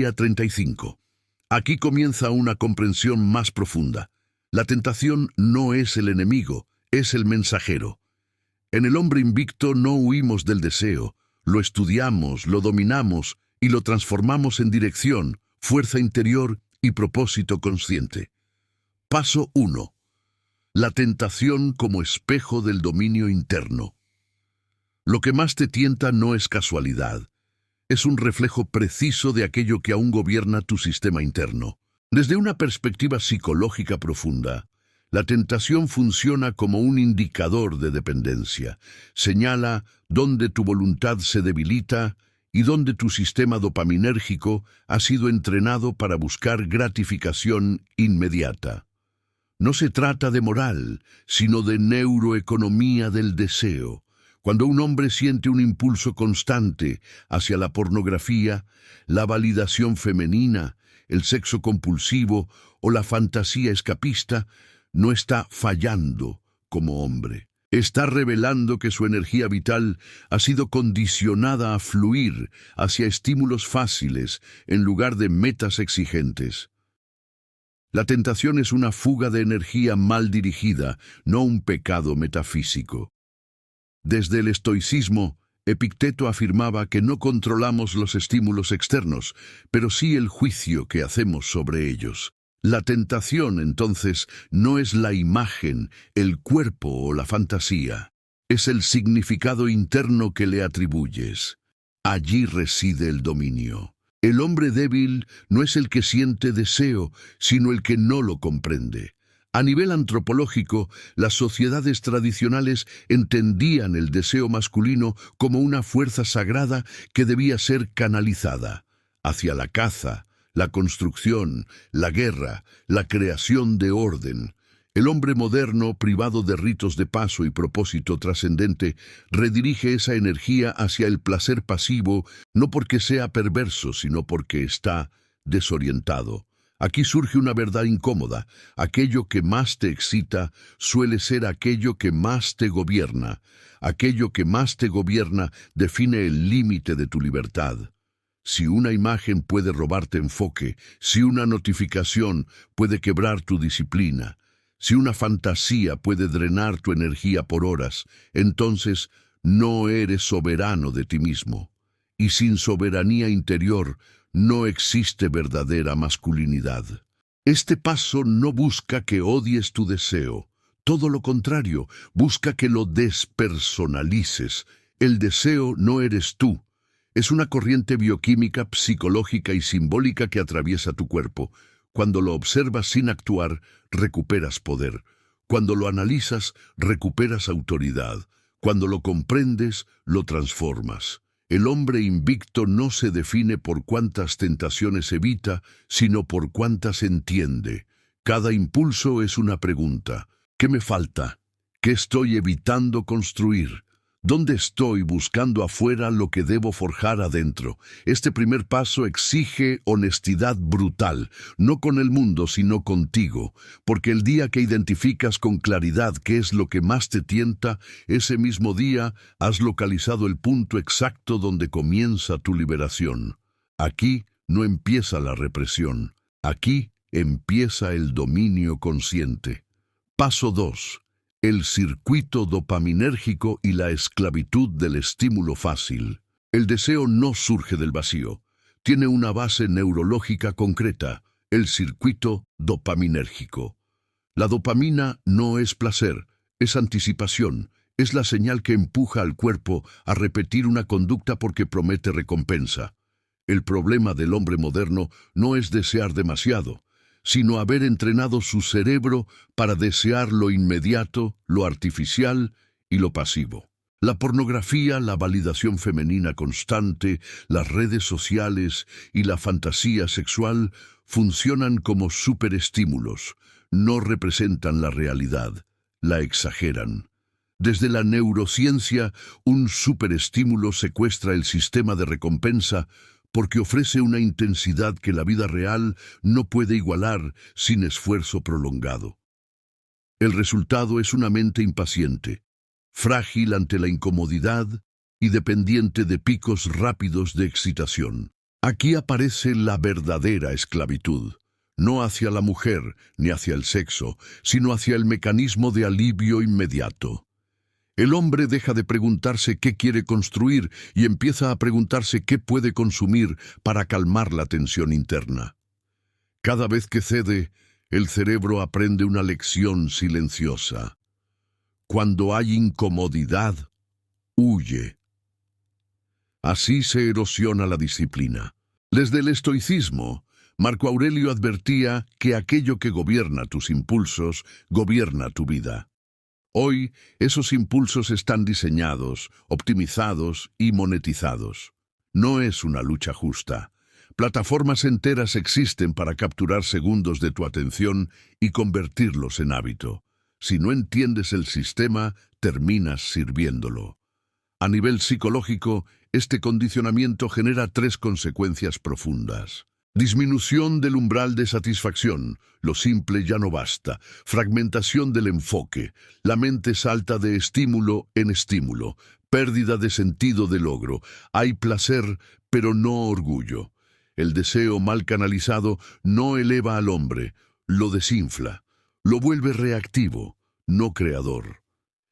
Día 35. Aquí comienza una comprensión más profunda. La tentación no es el enemigo, es el mensajero. En el hombre invicto no huimos del deseo, lo estudiamos, lo dominamos y lo transformamos en dirección, fuerza interior y propósito consciente. Paso 1. La tentación como espejo del dominio interno. Lo que más te tienta no es casualidad. Es un reflejo preciso de aquello que aún gobierna tu sistema interno. Desde una perspectiva psicológica profunda, la tentación funciona como un indicador de dependencia. Señala dónde tu voluntad se debilita y dónde tu sistema dopaminérgico ha sido entrenado para buscar gratificación inmediata. No se trata de moral, sino de neuroeconomía del deseo. Cuando un hombre siente un impulso constante hacia la pornografía, la validación femenina, el sexo compulsivo o la fantasía escapista, no está fallando como hombre. Está revelando que su energía vital ha sido condicionada a fluir hacia estímulos fáciles en lugar de metas exigentes. La tentación es una fuga de energía mal dirigida, no un pecado metafísico. Desde el estoicismo, Epicteto afirmaba que no controlamos los estímulos externos, pero sí el juicio que hacemos sobre ellos. La tentación, entonces, no es la imagen, el cuerpo o la fantasía. Es el significado interno que le atribuyes. Allí reside el dominio. El hombre débil no es el que siente deseo, sino el que no lo comprende. A nivel antropológico, las sociedades tradicionales entendían el deseo masculino como una fuerza sagrada que debía ser canalizada hacia la caza, la construcción, la guerra, la creación de orden. El hombre moderno, privado de ritos de paso y propósito trascendente, redirige esa energía hacia el placer pasivo, no porque sea perverso, sino porque está desorientado. Aquí surge una verdad incómoda. Aquello que más te excita suele ser aquello que más te gobierna. Aquello que más te gobierna define el límite de tu libertad. Si una imagen puede robarte enfoque, si una notificación puede quebrar tu disciplina, si una fantasía puede drenar tu energía por horas, entonces no eres soberano de ti mismo. Y sin soberanía interior, no existe verdadera masculinidad. Este paso no busca que odies tu deseo. Todo lo contrario, busca que lo despersonalices. El deseo no eres tú. Es una corriente bioquímica, psicológica y simbólica que atraviesa tu cuerpo. Cuando lo observas sin actuar, recuperas poder. Cuando lo analizas, recuperas autoridad. Cuando lo comprendes, lo transformas. El hombre invicto no se define por cuántas tentaciones evita, sino por cuántas entiende. Cada impulso es una pregunta. ¿Qué me falta? ¿Qué estoy evitando construir? ¿Dónde estoy buscando afuera lo que debo forjar adentro? Este primer paso exige honestidad brutal, no con el mundo, sino contigo, porque el día que identificas con claridad qué es lo que más te tienta, ese mismo día has localizado el punto exacto donde comienza tu liberación. Aquí no empieza la represión, aquí empieza el dominio consciente. Paso 2. El circuito dopaminérgico y la esclavitud del estímulo fácil. El deseo no surge del vacío. Tiene una base neurológica concreta, el circuito dopaminérgico. La dopamina no es placer, es anticipación, es la señal que empuja al cuerpo a repetir una conducta porque promete recompensa. El problema del hombre moderno no es desear demasiado, sino haber entrenado su cerebro para desear lo inmediato, lo artificial y lo pasivo. La pornografía, la validación femenina constante, las redes sociales y la fantasía sexual funcionan como superestímulos, no representan la realidad, la exageran. Desde la neurociencia, un superestímulo secuestra el sistema de recompensa porque ofrece una intensidad que la vida real no puede igualar sin esfuerzo prolongado. El resultado es una mente impaciente, frágil ante la incomodidad y dependiente de picos rápidos de excitación. Aquí aparece la verdadera esclavitud, no hacia la mujer ni hacia el sexo, sino hacia el mecanismo de alivio inmediato. El hombre deja de preguntarse qué quiere construir y empieza a preguntarse qué puede consumir para calmar la tensión interna. Cada vez que cede, el cerebro aprende una lección silenciosa. Cuando hay incomodidad, huye. Así se erosiona la disciplina. Desde el estoicismo, Marco Aurelio advertía que aquello que gobierna tus impulsos, gobierna tu vida. Hoy, esos impulsos están diseñados, optimizados y monetizados. No es una lucha justa. Plataformas enteras existen para capturar segundos de tu atención y convertirlos en hábito. Si no entiendes el sistema, terminas sirviéndolo. A nivel psicológico, este condicionamiento genera 3 consecuencias profundas. Disminución del umbral de satisfacción, lo simple ya no basta. Fragmentación del enfoque, la mente salta de estímulo en estímulo. Pérdida de sentido de logro, hay placer, pero no orgullo. El deseo mal canalizado no eleva al hombre, lo desinfla, lo vuelve reactivo, no creador.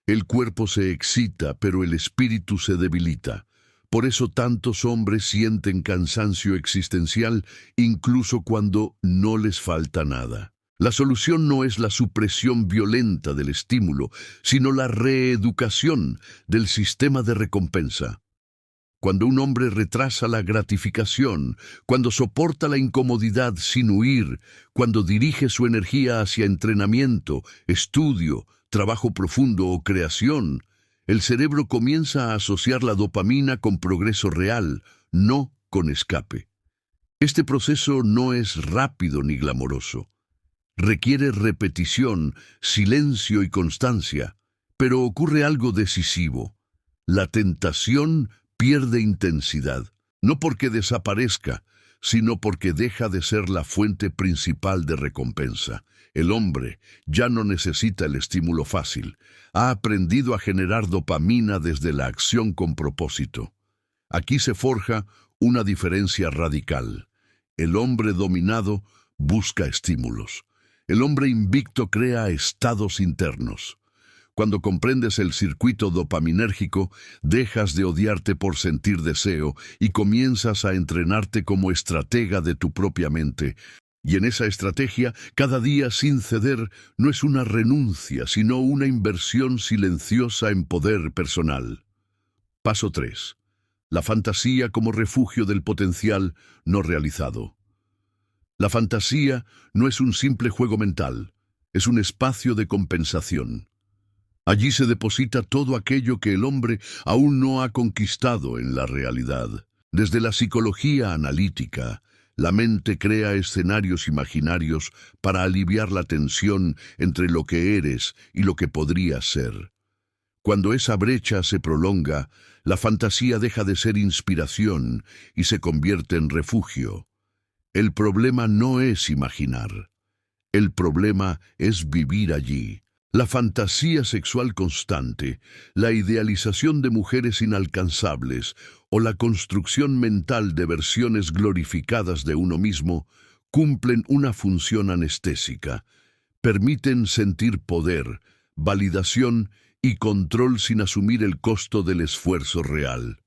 El cuerpo se excita, pero el espíritu se debilita. Por eso tantos hombres sienten cansancio existencial, incluso cuando no les falta nada. La solución no es la supresión violenta del estímulo, sino la reeducación del sistema de recompensa. Cuando un hombre retrasa la gratificación, cuando soporta la incomodidad sin huir, cuando dirige su energía hacia entrenamiento, estudio, trabajo profundo o creación, el cerebro comienza a asociar la dopamina con progreso real, no con escape. Este proceso no es rápido ni glamoroso. Requiere repetición, silencio y constancia, pero ocurre algo decisivo. La tentación pierde intensidad, no porque desaparezca, sino porque deja de ser la fuente principal de recompensa. El hombre ya no necesita el estímulo fácil. Ha aprendido a generar dopamina desde la acción con propósito. Aquí se forja una diferencia radical. El hombre dominado busca estímulos. El hombre invicto crea estados internos. Cuando comprendes el circuito dopaminérgico, dejas de odiarte por sentir deseo y comienzas a entrenarte como estratega de tu propia mente. Y en esa estrategia, cada día sin ceder, no es una renuncia, sino una inversión silenciosa en poder personal. Paso 3. La fantasía como refugio del potencial no realizado. La fantasía no es un simple juego mental, es un espacio de compensación. Allí se deposita todo aquello que el hombre aún no ha conquistado en la realidad. Desde la psicología analítica, la mente crea escenarios imaginarios para aliviar la tensión entre lo que eres y lo que podrías ser. Cuando esa brecha se prolonga, la fantasía deja de ser inspiración y se convierte en refugio. El problema no es imaginar. El problema es vivir allí. La fantasía sexual constante, la idealización de mujeres inalcanzables o la construcción mental de versiones glorificadas de uno mismo cumplen una función anestésica. Permiten sentir poder, validación y control sin asumir el costo del esfuerzo real.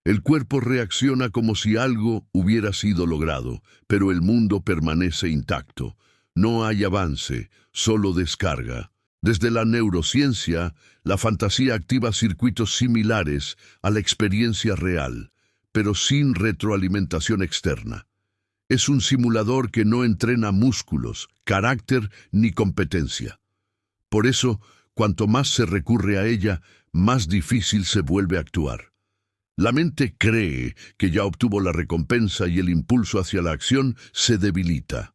El cuerpo reacciona como si algo hubiera sido logrado, pero el mundo permanece intacto. No hay avance, solo descarga. Desde la neurociencia, la fantasía activa circuitos similares a la experiencia real, pero sin retroalimentación externa. Es un simulador que no entrena músculos, carácter ni competencia. Por eso, cuanto más se recurre a ella, más difícil se vuelve a actuar. La mente cree que ya obtuvo la recompensa y el impulso hacia la acción se debilita.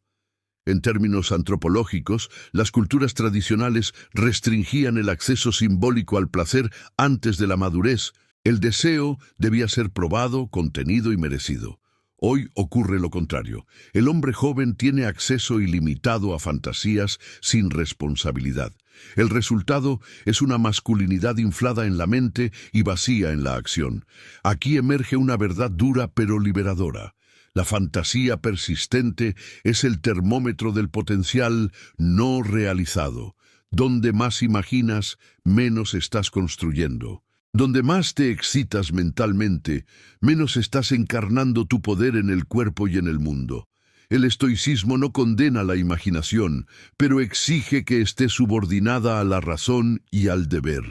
En términos antropológicos, las culturas tradicionales restringían el acceso simbólico al placer antes de la madurez. El deseo debía ser probado, contenido y merecido. Hoy ocurre lo contrario. El hombre joven tiene acceso ilimitado a fantasías sin responsabilidad. El resultado es una masculinidad inflada en la mente y vacía en la acción. Aquí emerge una verdad dura pero liberadora. La fantasía persistente es el termómetro del potencial no realizado. Donde más imaginas, menos estás construyendo. Donde más te excitas mentalmente, menos estás encarnando tu poder en el cuerpo y en el mundo. El estoicismo no condena la imaginación, pero exige que esté subordinada a la razón y al deber.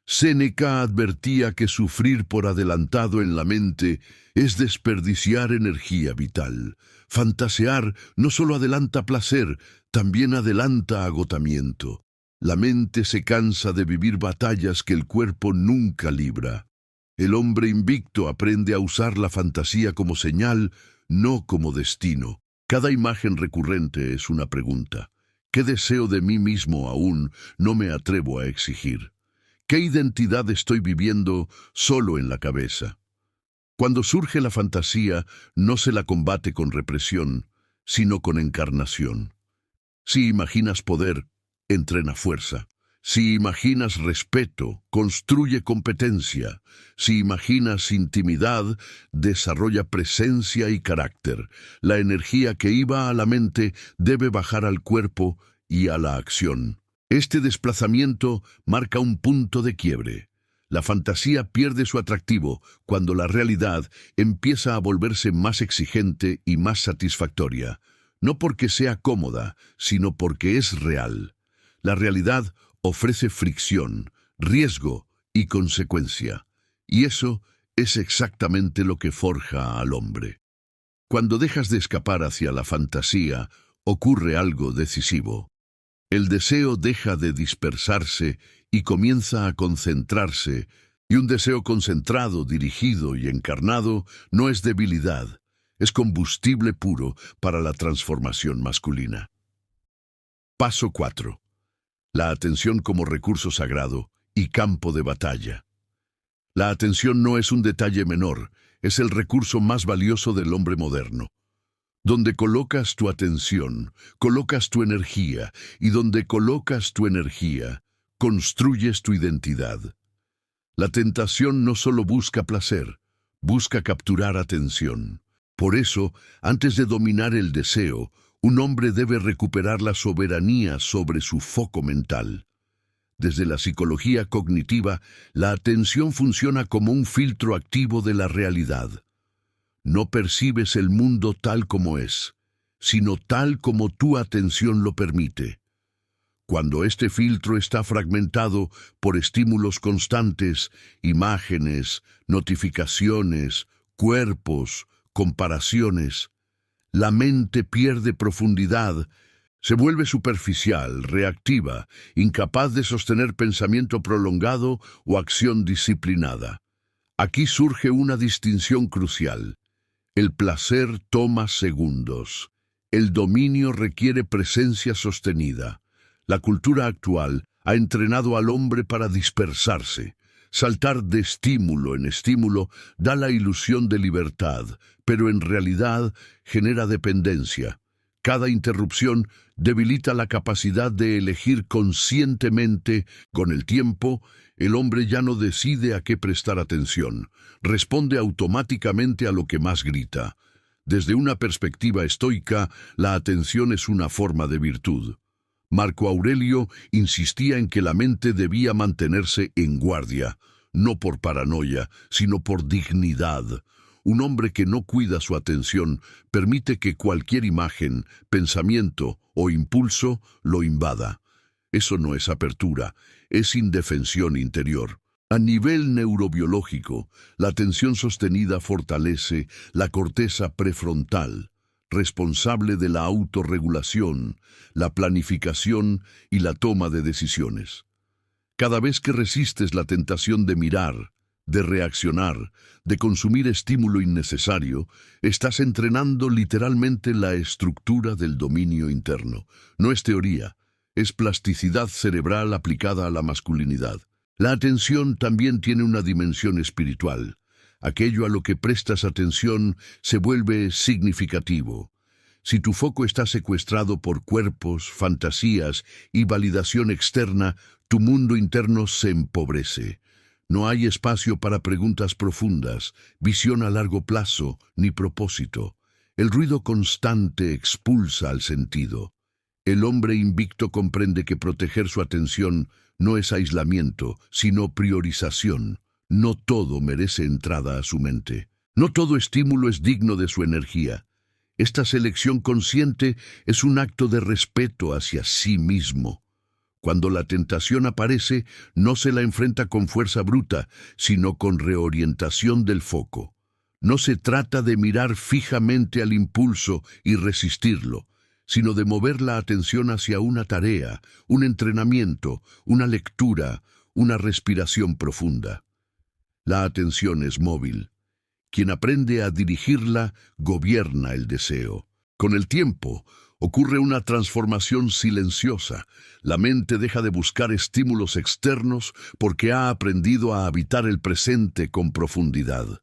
Séneca advertía que sufrir por adelantado en la mente es desperdiciar energía vital. Fantasear no solo adelanta placer, también adelanta agotamiento. La mente se cansa de vivir batallas que el cuerpo nunca libra. El hombre invicto aprende a usar la fantasía como señal, no como destino. Cada imagen recurrente es una pregunta. ¿Qué deseo de mí mismo aún no me atrevo a exigir? ¿Qué identidad estoy viviendo solo en la cabeza? Cuando surge la fantasía, no se la combate con represión, sino con encarnación. Si imaginas poder, entrena fuerza. Si imaginas respeto, construye competencia. Si imaginas intimidad, desarrolla presencia y carácter. La energía que iba a la mente debe bajar al cuerpo y a la acción. Este desplazamiento marca un punto de quiebre. La fantasía pierde su atractivo cuando la realidad empieza a volverse más exigente y más satisfactoria. No porque sea cómoda, sino porque es real. La realidad ofrece fricción, riesgo y consecuencia. Y eso es exactamente lo que forja al hombre. Cuando dejas de escapar hacia la fantasía, ocurre algo decisivo. El deseo deja de dispersarse y comienza a concentrarse, y un deseo concentrado, dirigido y encarnado no es debilidad, es combustible puro para la transformación masculina. Paso 4. La atención como recurso sagrado y campo de batalla. La atención no es un detalle menor, es el recurso más valioso del hombre moderno. Donde colocas tu atención, colocas tu energía, y donde colocas tu energía, construyes tu identidad. La tentación no solo busca placer, busca capturar atención. Por eso, antes de dominar el deseo, un hombre debe recuperar la soberanía sobre su foco mental. Desde la psicología cognitiva, la atención funciona como un filtro activo de la realidad. No percibes el mundo tal como es, sino tal como tu atención lo permite. Cuando este filtro está fragmentado por estímulos constantes, imágenes, notificaciones, cuerpos, comparaciones, la mente pierde profundidad, se vuelve superficial, reactiva, incapaz de sostener pensamiento prolongado o acción disciplinada. Aquí surge una distinción crucial. El placer toma segundos. El dominio requiere presencia sostenida. La cultura actual ha entrenado al hombre para dispersarse. Saltar de estímulo en estímulo da la ilusión de libertad, pero en realidad genera dependencia. Cada interrupción debilita la capacidad de elegir conscientemente. Con el tiempo, el hombre ya no decide a qué prestar atención, responde automáticamente a lo que más grita. Desde una perspectiva estoica, la atención es una forma de virtud. Marco Aurelio insistía en que la mente debía mantenerse en guardia, no por paranoia, sino por dignidad. Un hombre que no cuida su atención permite que cualquier imagen, pensamiento o impulso lo invada. Eso no es apertura, es indefensión interior. A nivel neurobiológico, la atención sostenida fortalece la corteza prefrontal, responsable de la autorregulación, la planificación y la toma de decisiones. Cada vez que resistes la tentación de mirar, de reaccionar, de consumir estímulo innecesario, estás entrenando literalmente la estructura del dominio interno. No es teoría, es plasticidad cerebral aplicada a la masculinidad. La atención también tiene una dimensión espiritual. Aquello a lo que prestas atención se vuelve significativo. Si tu foco está secuestrado por cuerpos, fantasías y validación externa, tu mundo interno se empobrece. No hay espacio para preguntas profundas, visión a largo plazo, ni propósito. El ruido constante expulsa al sentido. El hombre invicto comprende que proteger su atención no es aislamiento, sino priorización. No todo merece entrada a su mente. No todo estímulo es digno de su energía. Esta selección consciente es un acto de respeto hacia sí mismo. Cuando la tentación aparece, no se la enfrenta con fuerza bruta, sino con reorientación del foco. No se trata de mirar fijamente al impulso y resistirlo, sino de mover la atención hacia una tarea, un entrenamiento, una lectura, una respiración profunda. La atención es móvil. Quien aprende a dirigirla, gobierna el deseo. Con el tiempo, ocurre una transformación silenciosa. La mente deja de buscar estímulos externos porque ha aprendido a habitar el presente con profundidad.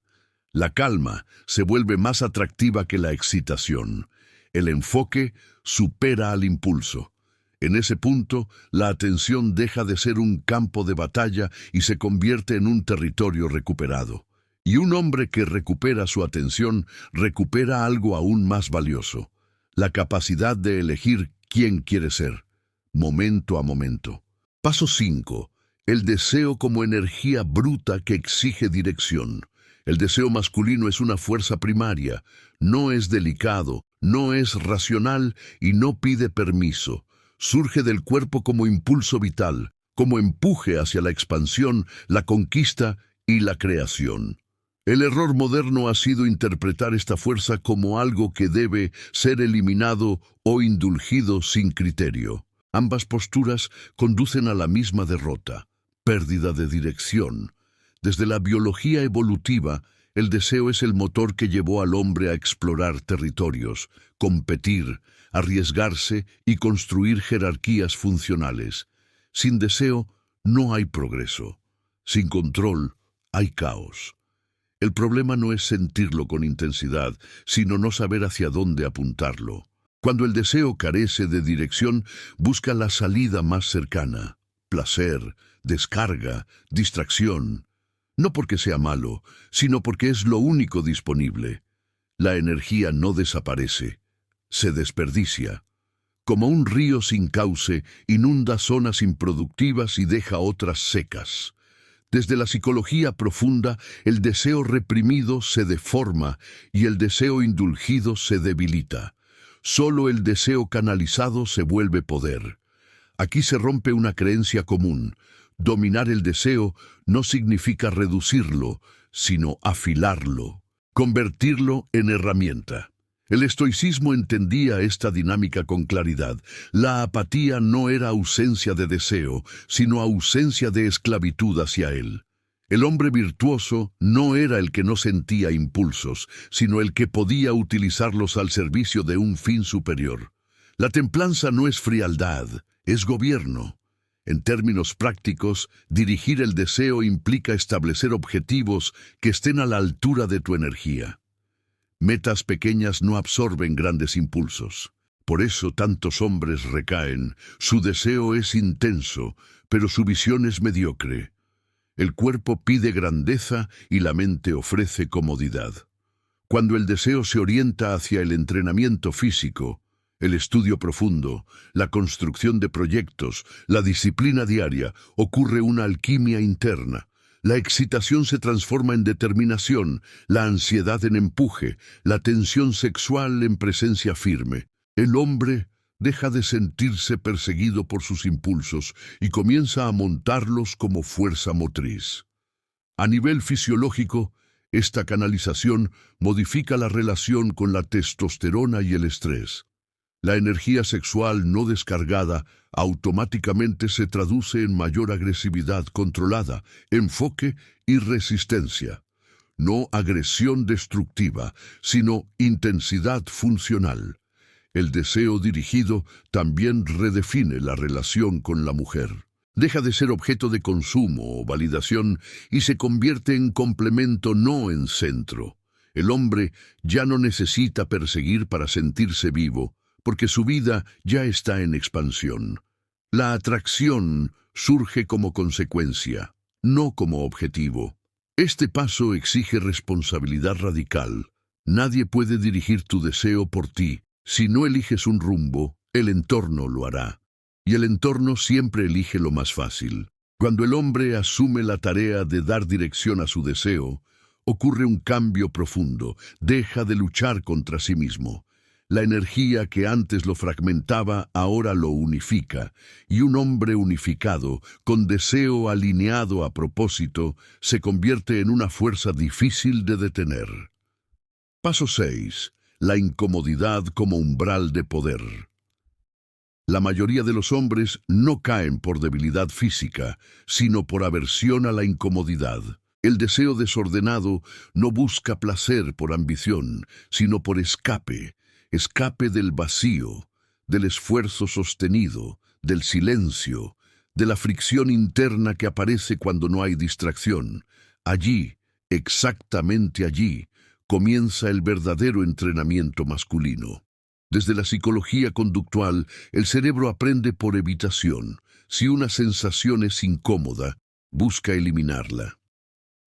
La calma se vuelve más atractiva que la excitación. El enfoque supera al impulso. En ese punto, la atención deja de ser un campo de batalla y se convierte en un territorio recuperado. Y un hombre que recupera su atención recupera algo aún más valioso: la capacidad de elegir quién quiere ser, momento a momento. Paso 5. El deseo como energía bruta que exige dirección. El deseo masculino es una fuerza primaria, no es delicado, no es racional y no pide permiso. Surge del cuerpo como impulso vital, como empuje hacia la expansión, la conquista y la creación. El error moderno ha sido interpretar esta fuerza como algo que debe ser eliminado o indulgido sin criterio. Ambas posturas conducen a la misma derrota: pérdida de dirección. Desde la biología evolutiva, el deseo es el motor que llevó al hombre a explorar territorios, competir, arriesgarse y construir jerarquías funcionales. Sin deseo, no hay progreso. Sin control, hay caos. El problema no es sentirlo con intensidad, sino no saber hacia dónde apuntarlo. Cuando el deseo carece de dirección, busca la salida más cercana: placer, descarga, distracción. No porque sea malo, sino porque es lo único disponible. La energía no desaparece, se desperdicia. Como un río sin cauce, inunda zonas improductivas y deja otras secas. Desde la psicología profunda, el deseo reprimido se deforma y el deseo indulgido se debilita. Solo el deseo canalizado se vuelve poder. Aquí se rompe una creencia común: dominar el deseo no significa reducirlo, sino afilarlo, convertirlo en herramienta. El estoicismo entendía esta dinámica con claridad. La apatía no era ausencia de deseo, sino ausencia de esclavitud hacia él. El hombre virtuoso no era el que no sentía impulsos, sino el que podía utilizarlos al servicio de un fin superior. La templanza no es frialdad, es gobierno. En términos prácticos, dirigir el deseo implica establecer objetivos que estén a la altura de tu energía. Metas pequeñas no absorben grandes impulsos. Por eso tantos hombres recaen. Su deseo es intenso, pero su visión es mediocre. El cuerpo pide grandeza y la mente ofrece comodidad. Cuando el deseo se orienta hacia el entrenamiento físico, el estudio profundo, la construcción de proyectos, la disciplina diaria, ocurre una alquimia interna. La excitación se transforma en determinación, la ansiedad en empuje, la tensión sexual en presencia firme. El hombre deja de sentirse perseguido por sus impulsos y comienza a montarlos como fuerza motriz. A nivel fisiológico, esta canalización modifica la relación con la testosterona y el estrés. La energía sexual no descargada automáticamente se traduce en mayor agresividad controlada, enfoque y resistencia. No agresión destructiva, sino intensidad funcional. El deseo dirigido también redefine la relación con la mujer. Deja de ser objeto de consumo o validación y se convierte en complemento, no en centro. El hombre ya no necesita perseguir para sentirse vivo, porque su vida ya está en expansión. La atracción surge como consecuencia, no como objetivo. Este paso exige responsabilidad radical, Nadie puede dirigir tu deseo por ti. Si no eliges un rumbo, el entorno lo hará. Y el entorno siempre elige lo más fácil. Cuando el hombre asume la tarea de dar dirección a su deseo, ocurre un cambio profundo. Deja de luchar contra sí mismo. La energía que antes lo fragmentaba ahora lo unifica, y un hombre unificado, con deseo alineado a propósito, se convierte en una fuerza difícil de detener. Paso 6. La incomodidad como umbral de poder. La mayoría de los hombres no caen por debilidad física, sino por aversión a la incomodidad. El deseo desordenado no busca placer por ambición, sino por escape del vacío, del esfuerzo sostenido, del silencio, de la fricción interna que aparece cuando no hay distracción. Allí, exactamente allí, comienza el verdadero entrenamiento masculino. Desde la psicología conductual, el cerebro aprende por evitación. Si una sensación es incómoda, busca eliminarla.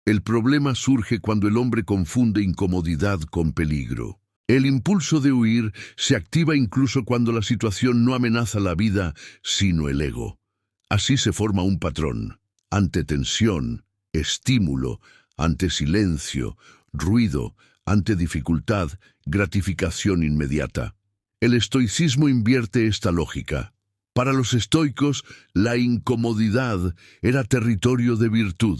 El problema surge cuando el hombre confunde incomodidad con peligro. El impulso de huir se activa incluso cuando la situación no amenaza la vida, sino el ego. Así se forma un patrón. Ante tensión, estímulo; ante silencio, ruido; ante dificultad, gratificación inmediata. El estoicismo invierte esta lógica. Para los estoicos, la incomodidad era territorio de virtud.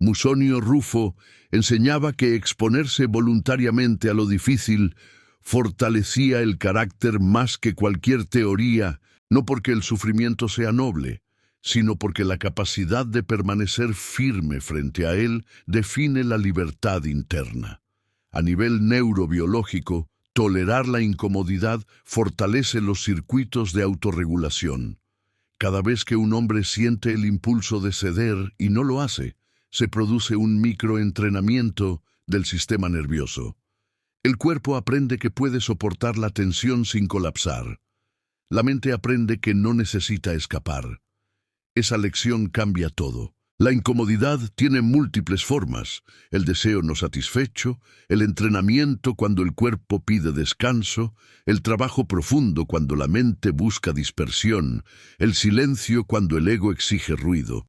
Musonio Rufo enseñaba que exponerse voluntariamente a lo difícil fortalecía el carácter más que cualquier teoría, no porque el sufrimiento sea noble, sino porque la capacidad de permanecer firme frente a él define la libertad interna. A nivel neurobiológico, tolerar la incomodidad fortalece los circuitos de autorregulación. Cada vez que un hombre siente el impulso de ceder y no lo hace, se produce un microentrenamiento del sistema nervioso. El cuerpo aprende que puede soportar la tensión sin colapsar. La mente aprende que no necesita escapar. Esa lección cambia todo. La incomodidad tiene múltiples formas: el deseo no satisfecho, el entrenamiento cuando el cuerpo pide descanso, el trabajo profundo cuando la mente busca dispersión, el silencio cuando el ego exige ruido.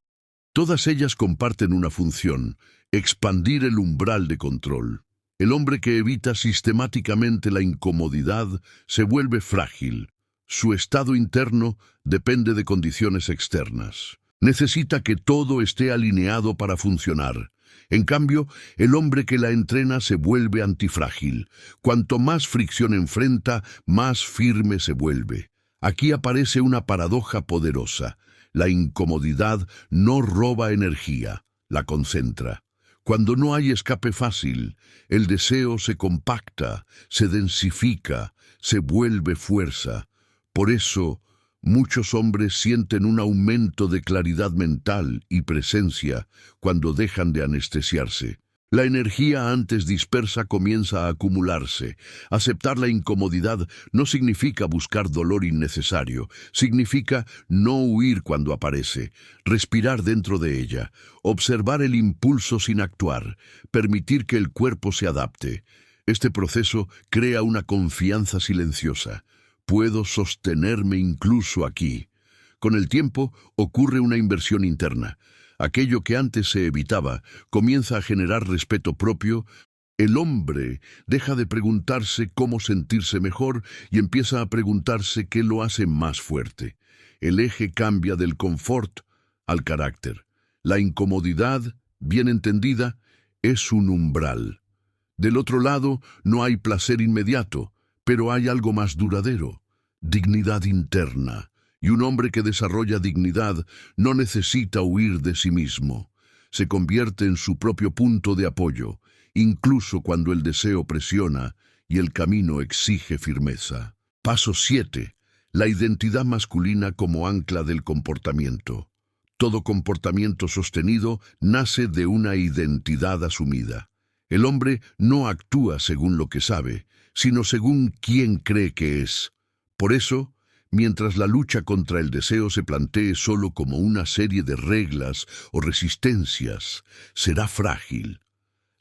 Todas ellas comparten una función: expandir el umbral de control. El hombre que evita sistemáticamente la incomodidad se vuelve frágil. Su estado interno depende de condiciones externas. Necesita que todo esté alineado para funcionar. En cambio, el hombre que la entrena se vuelve antifrágil. Cuanto más fricción enfrenta, más firme se vuelve. Aquí aparece una paradoja poderosa. La incomodidad no roba energía, la concentra. Cuando no hay escape fácil, el deseo se compacta, se densifica, se vuelve fuerza. Por eso, muchos hombres sienten un aumento de claridad mental y presencia cuando dejan de anestesiarse. La energía antes dispersa comienza a acumularse. Aceptar la incomodidad no significa buscar dolor innecesario, significa no huir cuando aparece, respirar dentro de ella, observar el impulso sin actuar, permitir que el cuerpo se adapte. Este proceso crea una confianza silenciosa. Puedo sostenerme incluso aquí. Con el tiempo ocurre una inversión interna. Aquello que antes se evitaba comienza a generar respeto propio. El hombre deja de preguntarse cómo sentirse mejor y empieza a preguntarse qué lo hace más fuerte. El eje cambia del confort al carácter. La incomodidad, bien entendida, es un umbral. Del otro lado, no hay placer inmediato, pero hay algo más duradero: dignidad interna. Y un hombre que desarrolla dignidad no necesita huir de sí mismo. Se convierte en su propio punto de apoyo, incluso cuando el deseo presiona y el camino exige firmeza. Paso 7. La identidad masculina como ancla del comportamiento. Todo comportamiento sostenido nace de una identidad asumida. El hombre no actúa según lo que sabe, sino según quién cree que es. Por eso, mientras la lucha contra el deseo se plantee solo como una serie de reglas o resistencias, será frágil.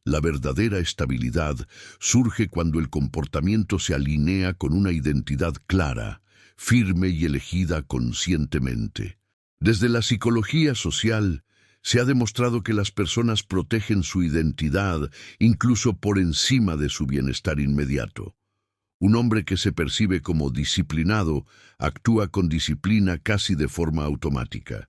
La verdadera estabilidad surge cuando el comportamiento se alinea con una identidad clara, firme y elegida conscientemente. Desde la psicología social, se ha demostrado que las personas protegen su identidad incluso por encima de su bienestar inmediato. Un hombre que se percibe como disciplinado actúa con disciplina casi de forma automática.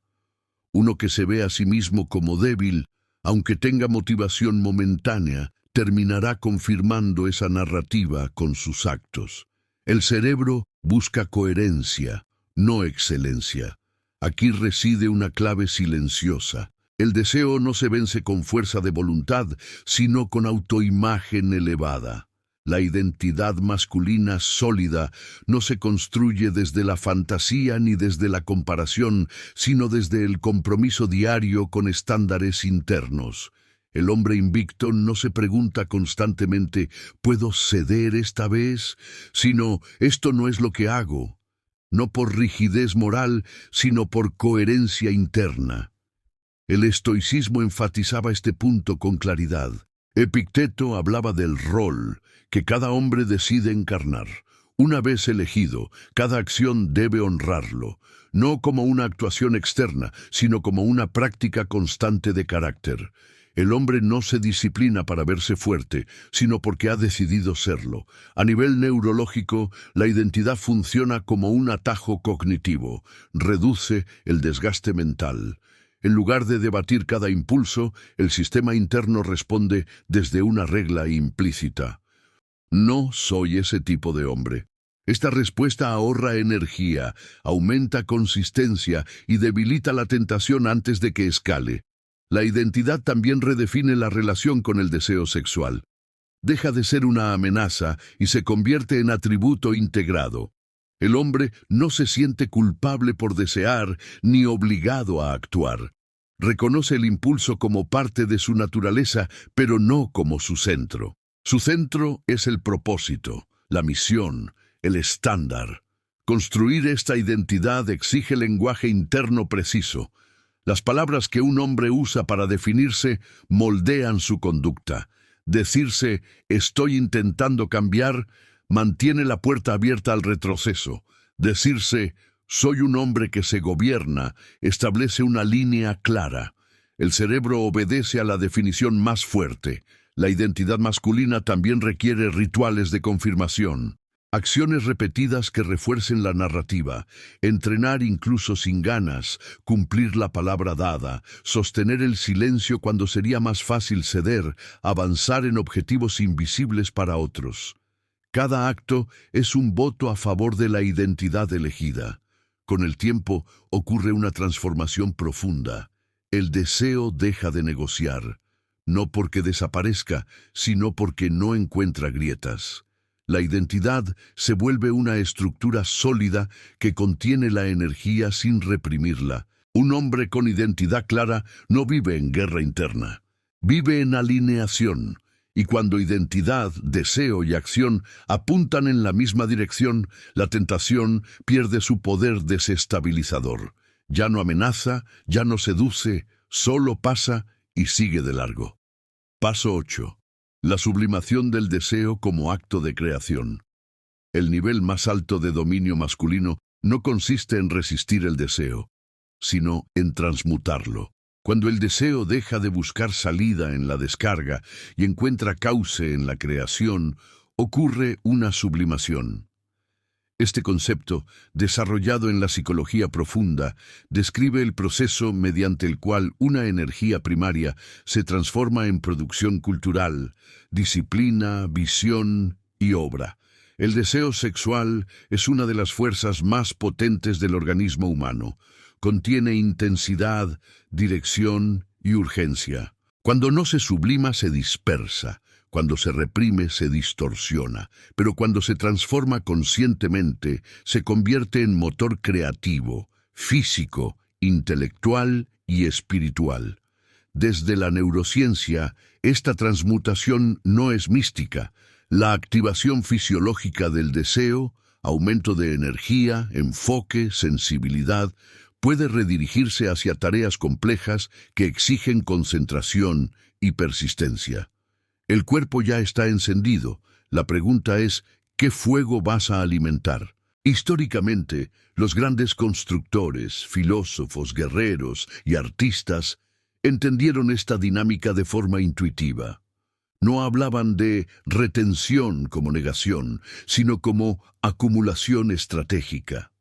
Uno que se ve a sí mismo como débil, aunque tenga motivación momentánea, terminará confirmando esa narrativa con sus actos. El cerebro busca coherencia, no excelencia. Aquí reside una clave silenciosa. El deseo no se vence con fuerza de voluntad, sino con autoimagen elevada. La identidad masculina sólida no se construye desde la fantasía ni desde la comparación, sino desde el compromiso diario con estándares internos. El hombre invicto no se pregunta constantemente, ¿puedo ceder esta vez? Sino, esto no es lo que hago. No por rigidez moral, sino por coherencia interna. El estoicismo enfatizaba este punto con claridad. Epicteto hablaba del rol que cada hombre decide encarnar. Una vez elegido, cada acción debe honrarlo, no como una actuación externa, sino como una práctica constante de carácter. El hombre no se disciplina para verse fuerte, sino porque ha decidido serlo. A nivel neurológico, la identidad funciona como un atajo cognitivo, reduce el desgaste mental. En lugar de debatir cada impulso, el sistema interno responde desde una regla implícita. No soy ese tipo de hombre. Esta respuesta ahorra energía, aumenta consistencia y debilita la tentación antes de que escale. La identidad también redefine la relación con el deseo sexual. Deja de ser una amenaza y se convierte en atributo integrado. El hombre no se siente culpable por desear ni obligado a actuar. Reconoce el impulso como parte de su naturaleza, pero no como su centro. Su centro es el propósito, la misión, el estándar. Construir esta identidad exige lenguaje interno preciso. Las palabras que un hombre usa para definirse moldean su conducta. Decirse «estoy intentando cambiar» mantiene la puerta abierta al retroceso. Decirse «soy un hombre que se gobierna» establece una línea clara. El cerebro obedece a la definición más fuerte. La identidad masculina también requiere rituales de confirmación. Acciones repetidas que refuercen la narrativa, entrenar incluso sin ganas, cumplir la palabra dada, sostener el silencio cuando sería más fácil ceder, avanzar en objetivos invisibles para otros. Cada acto es un voto a favor de la identidad elegida. Con el tiempo ocurre una transformación profunda. El deseo deja de negociar, no porque desaparezca, sino porque no encuentra grietas. La identidad se vuelve una estructura sólida que contiene la energía sin reprimirla. Un hombre con identidad clara no vive en guerra interna, vive en alineación. Y cuando identidad, deseo y acción apuntan en la misma dirección, la tentación pierde su poder desestabilizador. Ya no amenaza, ya no seduce, solo pasa y sigue de largo. Paso 8. La sublimación del deseo como acto de creación. El nivel más alto de dominio masculino no consiste en resistir el deseo, sino en transmutarlo. Cuando el deseo deja de buscar salida en la descarga y encuentra cauce en la creación, ocurre una sublimación. Este concepto, desarrollado en la psicología profunda, describe el proceso mediante el cual una energía primaria se transforma en producción cultural, disciplina, visión y obra. El deseo sexual es una de las fuerzas más potentes del organismo humano. Contiene intensidad, dirección y urgencia. Cuando no se sublima, se dispersa. Cuando se reprime, se distorsiona, pero cuando se transforma conscientemente, se convierte en motor creativo, físico, intelectual y espiritual. Desde la neurociencia, esta transmutación no es mística. La activación fisiológica del deseo, aumento de energía, enfoque, sensibilidad, puede redirigirse hacia tareas complejas que exigen concentración y persistencia. El cuerpo ya está encendido. La pregunta es, ¿qué fuego vas a alimentar? Históricamente, los grandes constructores, filósofos, guerreros y artistas entendieron esta dinámica de forma intuitiva. No hablaban de retención como negación, sino como acumulación estratégica.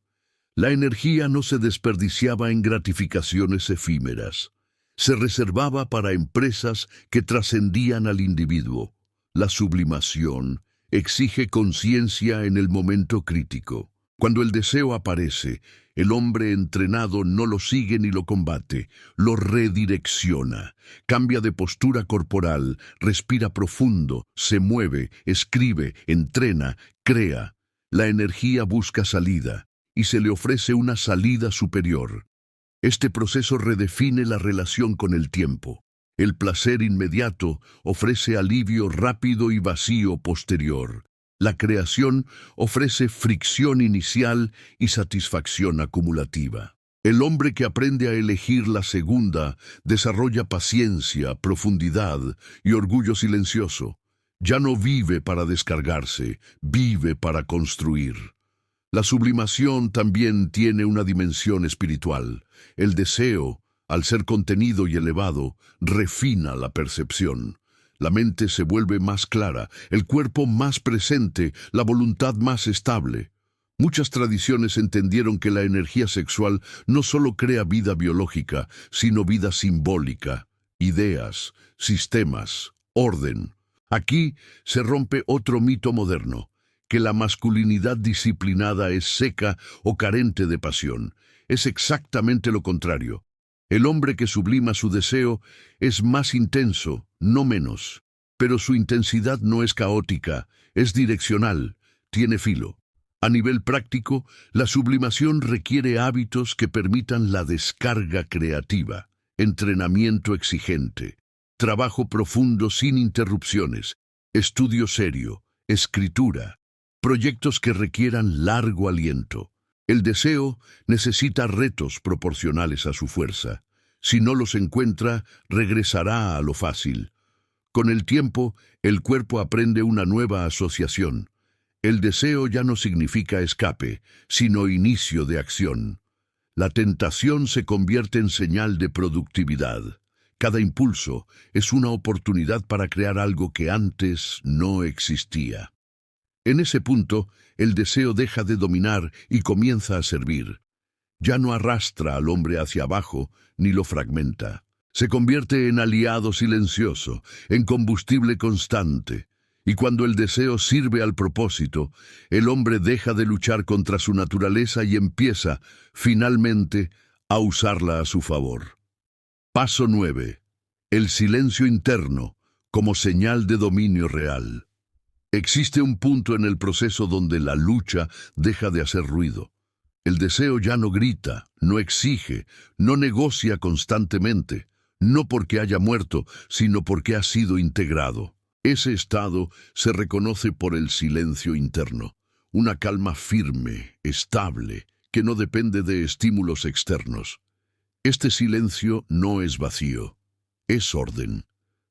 La energía no se desperdiciaba en gratificaciones efímeras. Se reservaba para empresas que trascendían al individuo. La sublimación exige conciencia en el momento crítico. Cuando el deseo aparece, el hombre entrenado no lo sigue ni lo combate, lo redirecciona, cambia de postura corporal, respira profundo, se mueve, escribe, entrena, crea. La energía busca salida y se le ofrece una salida superior. Este proceso redefine la relación con el tiempo. El placer inmediato ofrece alivio rápido y vacío posterior. La creación ofrece fricción inicial y satisfacción acumulativa. El hombre que aprende a elegir la segunda desarrolla paciencia, profundidad y orgullo silencioso. Ya no vive para descargarse, vive para construir. La sublimación también tiene una dimensión espiritual. El deseo, al ser contenido y elevado, refina la percepción. La mente se vuelve más clara, el cuerpo más presente, la voluntad más estable. Muchas tradiciones entendieron que la energía sexual no solo crea vida biológica, sino vida simbólica, ideas, sistemas, orden. Aquí se rompe otro mito moderno, que la masculinidad disciplinada es seca o carente de pasión. Es exactamente lo contrario. El hombre que sublima su deseo es más intenso, no menos. Pero su intensidad no es caótica, es direccional, tiene filo. A nivel práctico, la sublimación requiere hábitos que permitan la descarga creativa, entrenamiento exigente, trabajo profundo sin interrupciones, estudio serio, escritura, proyectos que requieran largo aliento. El deseo necesita retos proporcionales a su fuerza. Si no los encuentra, regresará a lo fácil. Con el tiempo, el cuerpo aprende una nueva asociación. El deseo ya no significa escape, sino inicio de acción. La tentación se convierte en señal de productividad. Cada impulso es una oportunidad para crear algo que antes no existía. En ese punto, el deseo deja de dominar y comienza a servir. Ya no arrastra al hombre hacia abajo ni lo fragmenta. Se convierte en aliado silencioso, en combustible constante. Y cuando el deseo sirve al propósito, el hombre deja de luchar contra su naturaleza y empieza, finalmente, a usarla a su favor. Paso 9. El silencio interno como señal de dominio real. Existe un punto en el proceso donde la lucha deja de hacer ruido. El deseo ya no grita, no exige, no negocia constantemente, no porque haya muerto, sino porque ha sido integrado. Ese estado se reconoce por el silencio interno, una calma firme, estable, que no depende de estímulos externos. Este silencio no es vacío, es orden.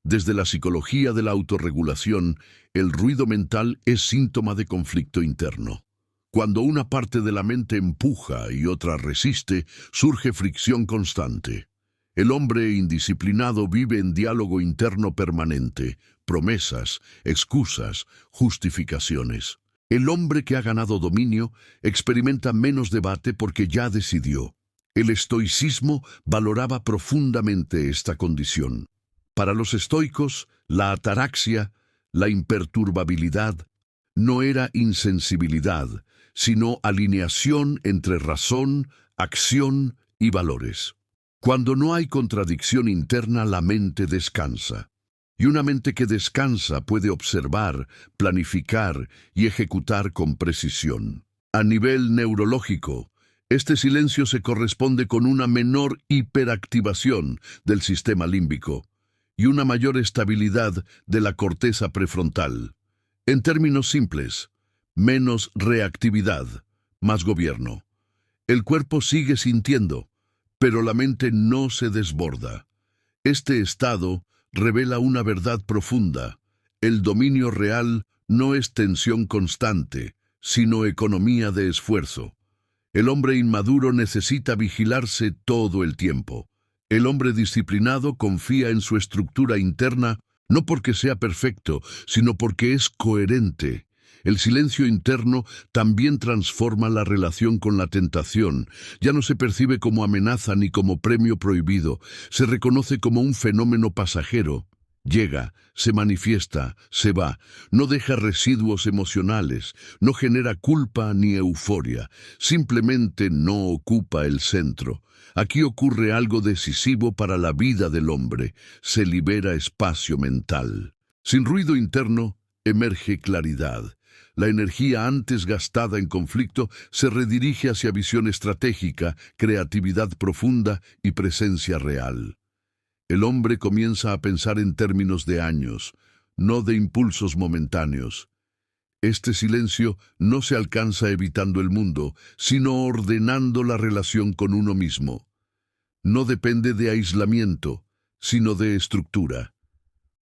Desde la psicología de la autorregulación, el ruido mental es síntoma de conflicto interno. Cuando una parte de la mente empuja y otra resiste, surge fricción constante. El hombre indisciplinado vive en diálogo interno permanente, promesas, excusas, justificaciones. El hombre que ha ganado dominio experimenta menos debate porque ya decidió. El estoicismo valoraba profundamente esta condición. Para los estoicos, la ataraxia, la imperturbabilidad, no era insensibilidad, sino alineación entre razón, acción y valores. Cuando no hay contradicción interna, la mente descansa. Y una mente que descansa puede observar, planificar y ejecutar con precisión. A nivel neurológico, este silencio se corresponde con una menor hiperactivación del sistema límbico y una mayor estabilidad de la corteza prefrontal. En términos simples, menos reactividad, más gobierno. El cuerpo sigue sintiendo, pero la mente no se desborda. Este estado revela una verdad profunda. El dominio real no es tensión constante, sino economía de esfuerzo. El hombre inmaduro necesita vigilarse todo el tiempo. El hombre disciplinado confía en su estructura interna no porque sea perfecto, sino porque es coherente. El silencio interno también transforma la relación con la tentación. Ya no se percibe como amenaza ni como premio prohibido. Se reconoce como un fenómeno pasajero. Llega, se manifiesta, se va, no deja residuos emocionales, no genera culpa ni euforia, simplemente no ocupa el centro. Aquí ocurre algo decisivo para la vida del hombre, se libera espacio mental. Sin ruido interno, emerge claridad. La energía antes gastada en conflicto se redirige hacia visión estratégica, creatividad profunda y presencia real. El hombre comienza a pensar en términos de años, no de impulsos momentáneos. Este silencio no se alcanza evitando el mundo, sino ordenando la relación con uno mismo. No depende de aislamiento, sino de estructura.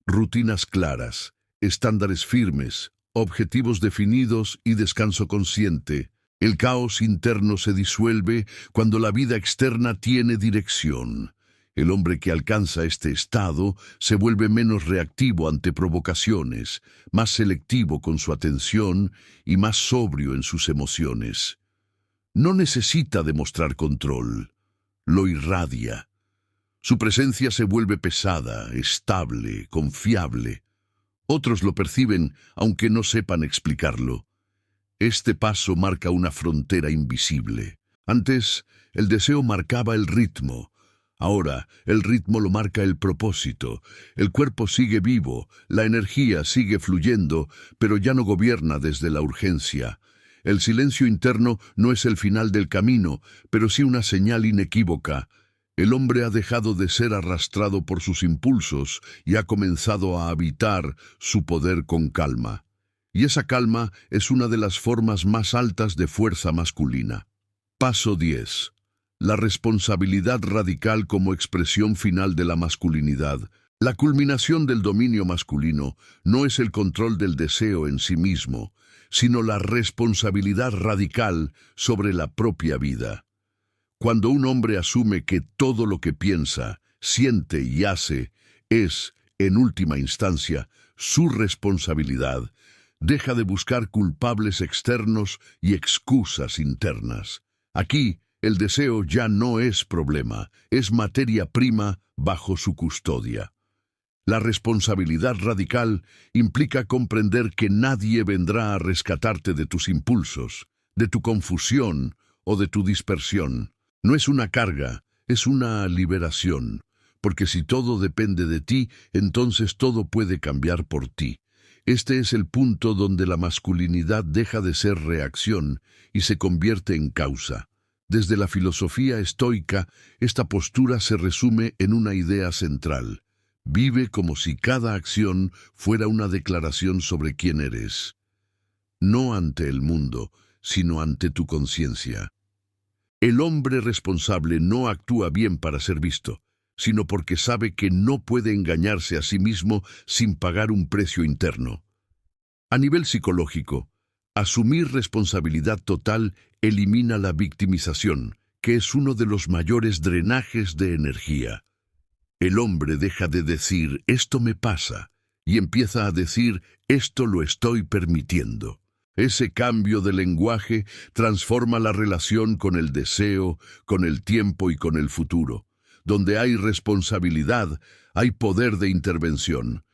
Rutinas claras, estándares firmes, objetivos definidos y descanso consciente. El caos interno se disuelve cuando la vida externa tiene dirección. El hombre que alcanza este estado se vuelve menos reactivo ante provocaciones, más selectivo con su atención y más sobrio en sus emociones. No necesita demostrar control, lo irradia. Su presencia se vuelve pesada, estable, confiable. Otros lo perciben, aunque no sepan explicarlo. Este paso marca una frontera invisible. Antes, el deseo marcaba el ritmo. Ahora, el ritmo lo marca el propósito. El cuerpo sigue vivo, la energía sigue fluyendo, pero ya no gobierna desde la urgencia. El silencio interno no es el final del camino, pero sí una señal inequívoca. El hombre ha dejado de ser arrastrado por sus impulsos y ha comenzado a habitar su poder con calma. Y esa calma es una de las formas más altas de fuerza masculina. Paso 10. La responsabilidad radical como expresión final de la masculinidad. La culminación del dominio masculino no es el control del deseo en sí mismo, sino la responsabilidad radical sobre la propia vida. Cuando un hombre asume que todo lo que piensa, siente y hace es, en última instancia, su responsabilidad, deja de buscar culpables externos y excusas internas. Aquí, el deseo ya no es problema, es materia prima bajo su custodia. La responsabilidad radical implica comprender que nadie vendrá a rescatarte de tus impulsos, de tu confusión o de tu dispersión. No es una carga, es una liberación, porque si todo depende de ti, entonces todo puede cambiar por ti. Este es el punto donde la masculinidad deja de ser reacción y se convierte en causa. Desde la filosofía estoica, esta postura se resume en una idea central. Vive como si cada acción fuera una declaración sobre quién eres. No ante el mundo, sino ante tu conciencia. El hombre responsable no actúa bien para ser visto, sino porque sabe que no puede engañarse a sí mismo sin pagar un precio interno. A nivel psicológico, asumir responsabilidad total elimina la victimización, que es uno de los mayores drenajes de energía. El hombre deja de decir «esto me pasa» y empieza a decir «esto lo estoy permitiendo». Ese cambio de lenguaje transforma la relación con el deseo, con el tiempo y con el futuro. Donde hay responsabilidad, hay poder de intervención.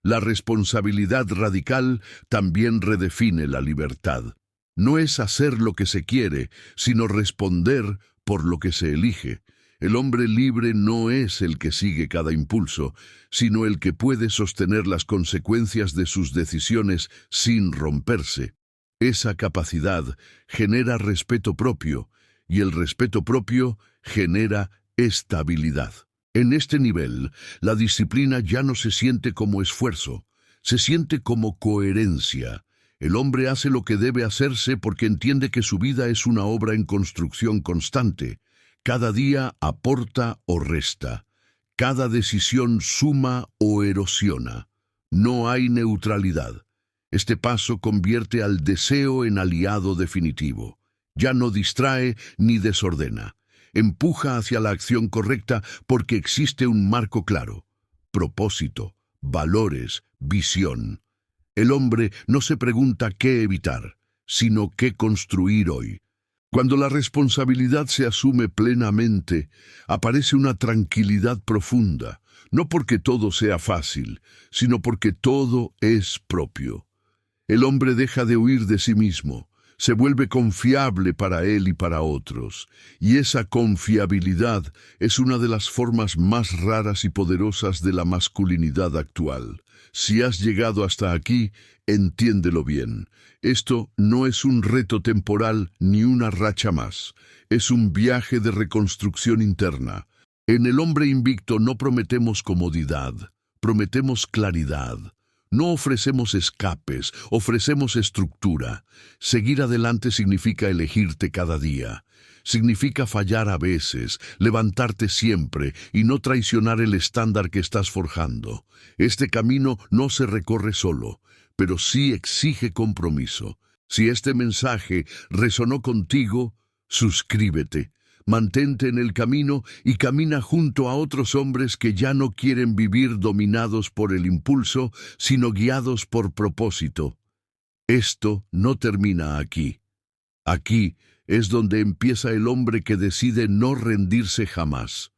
La responsabilidad radical también redefine la libertad. No es hacer lo que se quiere, sino responder por lo que se elige. El hombre libre no es el que sigue cada impulso, sino el que puede sostener las consecuencias de sus decisiones sin romperse. Esa capacidad genera respeto propio, y el respeto propio genera estabilidad. En este nivel, la disciplina ya no se siente como esfuerzo, se siente como coherencia. El hombre hace lo que debe hacerse porque entiende que su vida es una obra en construcción constante. Cada día aporta o resta. Cada decisión suma o erosiona. No hay neutralidad. Este paso convierte al deseo en aliado definitivo. Ya no distrae ni desordena. Empuja hacia la acción correcta porque existe un marco claro. Propósito, valores, visión. El hombre no se pregunta qué evitar, sino qué construir hoy. Cuando la responsabilidad se asume plenamente, aparece una tranquilidad profunda, no porque todo sea fácil, sino porque todo es propio. El hombre deja de huir de sí mismo, se vuelve confiable para él y para otros, y esa confiabilidad es una de las formas más raras y poderosas de la masculinidad actual. Si has llegado hasta aquí, entiéndelo bien. Esto no es un reto temporal ni una racha más, es un viaje de reconstrucción interna. En el hombre invicto no prometemos comodidad, prometemos claridad. No ofrecemos escapes, ofrecemos estructura. Seguir adelante significa elegirte cada día. Significa fallar a veces, levantarte siempre y no traicionar el estándar que estás forjando. Este camino no se recorre solo, pero sí exige compromiso. Si este mensaje resonó contigo, suscríbete. Mantente en el camino y camina junto a otros hombres que ya no quieren vivir dominados por el impulso, sino guiados por propósito. Esto no termina aquí. Aquí es donde empieza el hombre que decide no rendirse jamás.